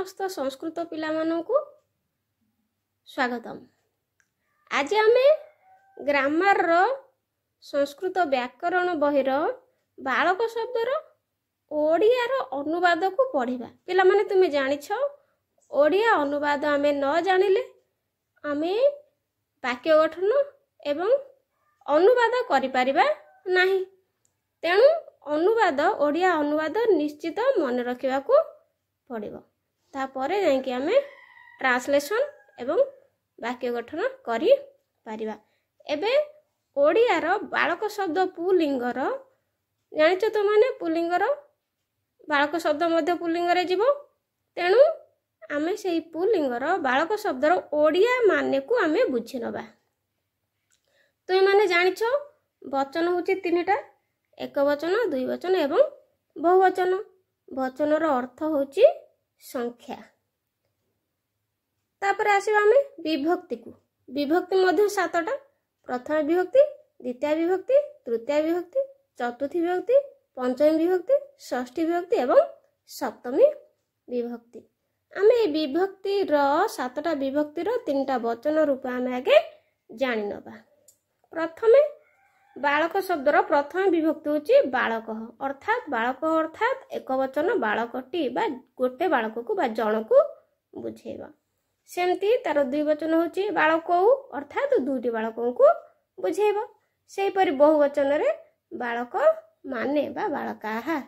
समस्त संस्कृत पिला माननकु स्वागतम। आज आमे ग्रामर रो संस्कृत व्याकरण बहिर बालक शब्दर ओडिया रो अनुवाद को पढ़िबा। पिला माने तुमे जानिछ ओडिया अनुवाद आमे न जानिले आमे वाक्य गठन एवं अनुवाद करि परिबा नाही। तेणु अनुवाद ओडिया अनुवाद निश्चित मन रखिबा को पड़िबो। तापरे जांकि आमे ट्रांसलेशन एवं वाक्य गठन करि परिबा। एबे ओडिया रो बालक शब्द पुलिंगर जानिछ तो माने पुलिंगर बालक शब्द मध्य पुलिंग रे जीवो। तेणु आमे सेही पुलिंगर बालक शब्दर ओडिया माने को आमे बुझि नबा। तुमे माने जानिछ वचन होची तीनटा, एक वचन, दुई वचन एवं बहुवचन। वचनर अर्थ होची संख्या। तापर आसीबा आमे विभक्ति को। विभक्ति मध्य सातटा, प्रथम विभक्ति, द्वितीय विभक्ति, तृतीय विभक्ति, चतुर्थी विभक्ति, पंचमी विभक्ति, षष्ठी विभक्ति एवं सप्तमी विभक्ति। आमे विभक्ति रो सातटा विभक्ति रो तीनटा वचन रूप आमे आगे जानि नबा। प्रथमे बालक शब्दर प्रथम विभक्ति होची बालक, अर्थात एक वचन बालकटी बा गोटे बालक को बा जन को बुझेबा। सेमती तार दुई वचन होची बालकौ, अर्थात दुईटी बालकों को बुझेबा। सेही परि बहुवचन रे बालक माने बा बालकाहा।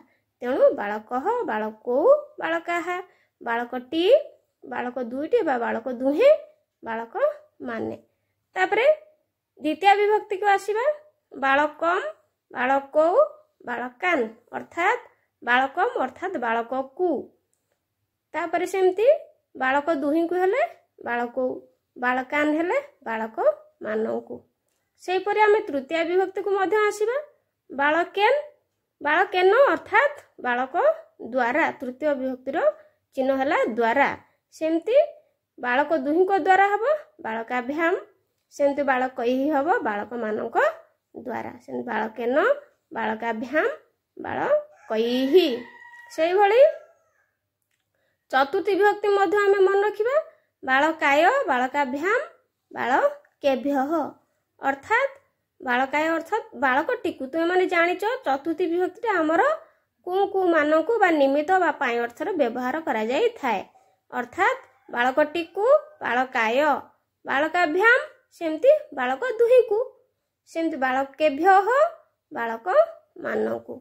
तेणु बालकः, बालकौ, बालकाहा, बालकटी, बालक दुईटी बा बालक दुहे, बालक माने। तापरे द्वितीय विभक्ति को आसीबा बालकम, बालकौ, बालकान, अर्थात बालकम अर्थात बालककु। तापरे सेमती बालक दुही को हेले बालकौ, बालकान हेले बालक मानकु। सेही परि आमे तृतीय विभक्ति को मध्य आसीबा बालकेन, बालकेन अर्थात बालक द्वारा। तृतीय विभक्ति रो चिन्ह हला द्वारा। सेमती बालक दुही को द्वारा हबो बालकाभ्याम, सेमती बालक ही हबो बालक मानक द्वारा। सेमती बालकेन, बालकाभ्याम, बालकैहि। सेही भली चतुर्थी विभक्ति मध्य आमे मन रखिबा बालकाय, बालकाभ्याम, बालकेभ्यः, अर्थात बालकाय अर्थात बालकटीकु। तुमे माने जानिछ चतुर्थी विभक्ति हमर को मानकु बा निमित्त बा पाई अर्थ रे व्यवहार करा जाई थाए। अर्थात बालकटीकु बालकाय, बालकाभ्याम सेमती बालक दुहीकु, सेमती बालकेभ्यः बालक मानकु।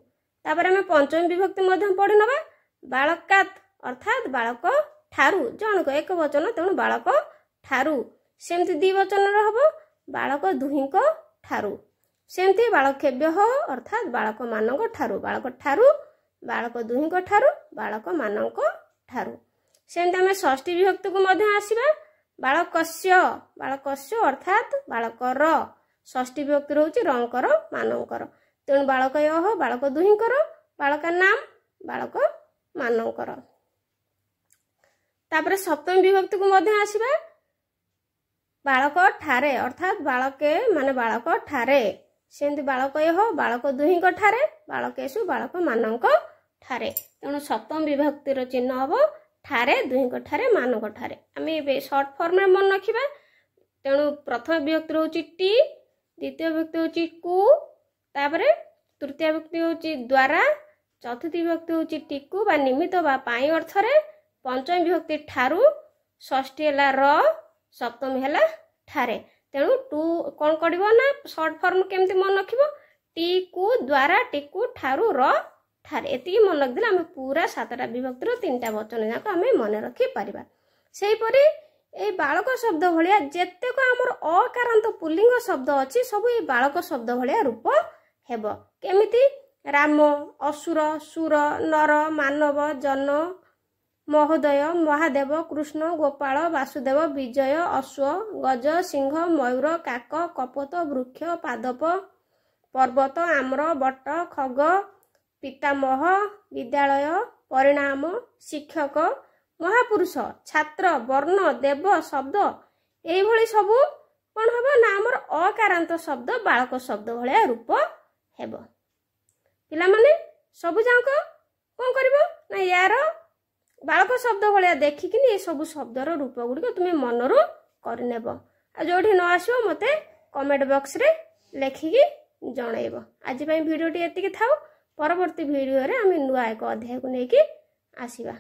तापर आमे पंचमी विभक्ति मध्य पढ़ि नबा बालकात, अर्थात बालक ठारू, जनक एक वचन तेणु बालक ठारू। सेमती द्वि वचन रहबो बालक दुहीक ठारू। सेमती बालकेभ्यः अर्थात बालक मानक ठारू, बालक ठारू, बालक दुहीक ठारू, बालक मानक ठारू। सेमती आमे षष्ठी विभक्ति को मध्य आसीबा बालकस्य, बालकस्य अर्थात बालकर। षष्ठी विभक्ति होची रंकर, मानकर। तेणु बालकयः बालक दुहीकर, बालका नाम बालक मानकर। तापर सप्तमी विभक्ति को मध्य आसीबा बालक ठारे, अर्थात बालके माने बालक ठारे। सेमती बालकयः बालक दुहीक ठारे, बालकेषु बालक मानक ठारे। तेणु सप्तम विभक्ति रो चिन्ह हबो ठारे, दुहीक ठारे, मानक ठारे। आमे शॉर्ट फॉर्म रे मन रखिबा। तेणु प्रथम विभक्ति होची टी, द्वितीय विभक्ति होची कु, तापरे तृतीय विभक्ति होची द्वारा, चतुर्थी विभक्ति होची टिकु बा निमित्त बा पाई अर्थ रे, पंचमी विभक्ति ठारू, षष्ठी हला र, सप्तमी हला ठारे। तेणु टू कोन करिवो ना शॉर्ट फॉर्म केमती मन रखिबो टिकु द्वारा, टिकु ठारू, र ठारे। एति मन रख दिला आमे पूरा सातटा विभक्ति रो तीनटा वचन जाक आमे मन रखि परिबा। सेही परि ए बालक शब्द भलिया जेतेक हमर अकारांत पुल्लिंग शब्द अछि सब ए बालक शब्द भलिया रूप हेबो। केमिति राम, असुर, सुर, नर, मानव, जन, महोदय, महादेव, कृष्ण, गोपाल, वासुदेव, विजय, अश्व, गज, सिंह, मयूर, काक, कपोत, वृक्ष, पादप, पर्वत, आम्र, बट, खग, पितामह, विद्यालय, परिणाम, शिक्षक, महापुरुष, छात्र, वर्ण, देव शब्द एई भली सबु कोन हबो ना हमर अकारांत शब्द बालक शब्द भलिया रूप हेबो। पिला माने सबु जांक कोन करबो ना यार बालक शब्द भाया देखिकी ये सब शब्दर रूप गुड़िक तुम मनरू करनेब जोठी न आसो मते कमेंट बॉक्स रे लिखिकी जनइब। आज भिडियोटी एतिकी थाउ परवर्ती भिडियो रे आम नुआ एक अध्याय को लेकिन आसिबा।